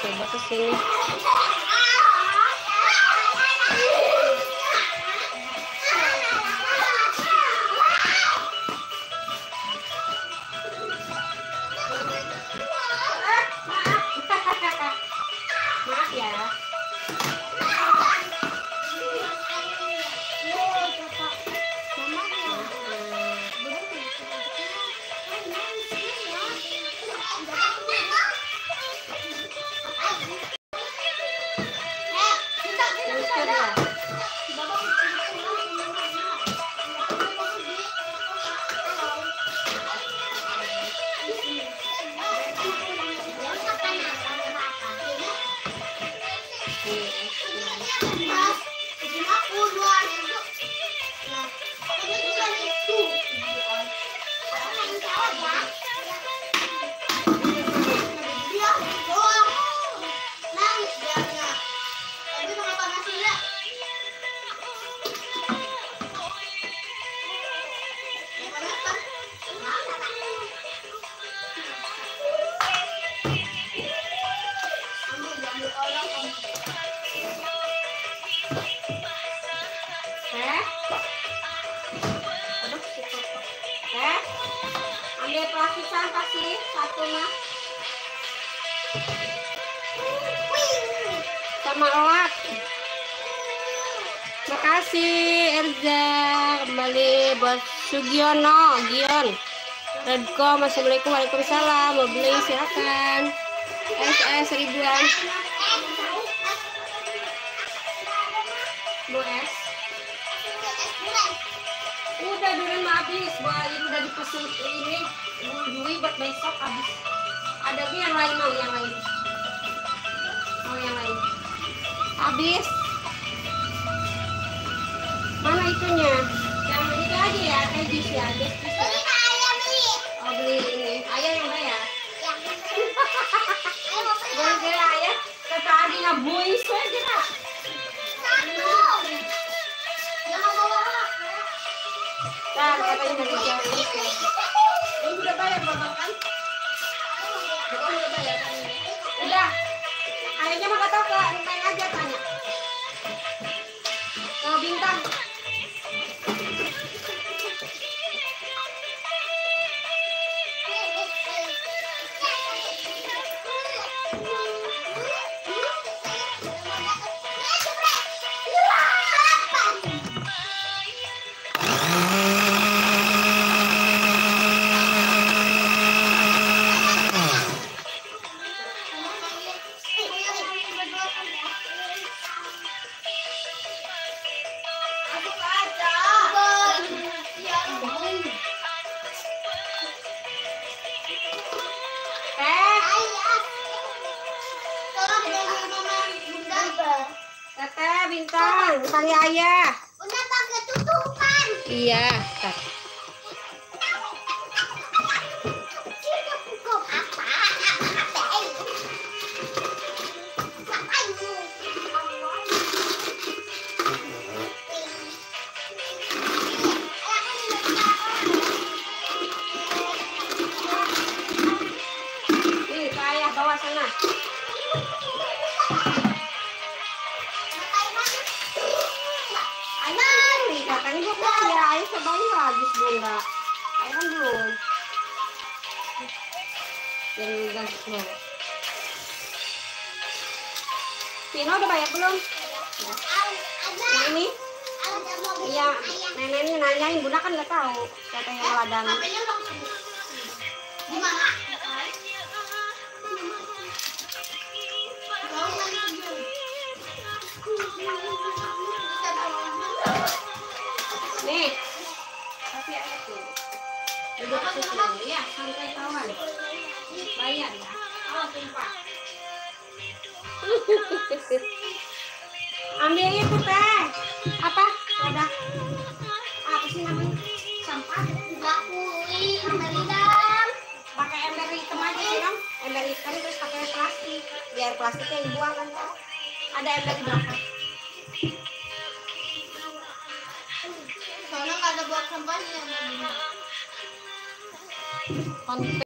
Coba ke sini. Maaf ya. Ambil plastik sampah sih satu mah sama elak. Makasih Erza, kembali buat Sugiono, Gion, Redko, assalamualaikum, waalaikumsalam. Mau beli silakan. SS ribuan. Mau es? Udah durian mah habis, udah dipesen ini dulu buat besok habis. Ada lagi yang lain, mau yang lain? Mau yang lain? Habis. Mana itunya? Yang itu aja ya, kayak jus ya, jus. Beli Kak Ayah beli. Oh beli ini, Ayah yang bayar. Ayah Gara-gara Ayah kata Adi ngabuis aja lah. satu. Jangan bawa. Nah, katanya dari jauh. Ini udah bayar bapak kan? Bapak udah bayar kan? Udah. Ayahnya mah kata ke Neng aja tanya. Ke Bintang. Teteh Bintang, kali Ayah. Udah pakai tutupan. Iya, Tat. Nih, ke Ayah bawa sana. Katanya gue ya, Ayah cobain lagi Bunda. Ayah kan belum. Yang gas loh. Pino udah bayar belum? Yang ini? Iya, neneknya nanyain, Bunda kan nggak tahu. Katanya meladang. Gimana? Nih. Tapi Ayah tuh. Duduk ke situ. Iya, santai kawan. Bayar ya. Oh, sumpah. Ambil itu teh. Apa? Ada. Apa sih namanya? Sampah. Bakuli, ember hitam. Pakai ember hitam aja sih dong. Ember hitam terus pakai plastik. Biar plastiknya dibuang kan. Ada ember di belakang. Soalnya nggak ada buat sampahnya. Konten.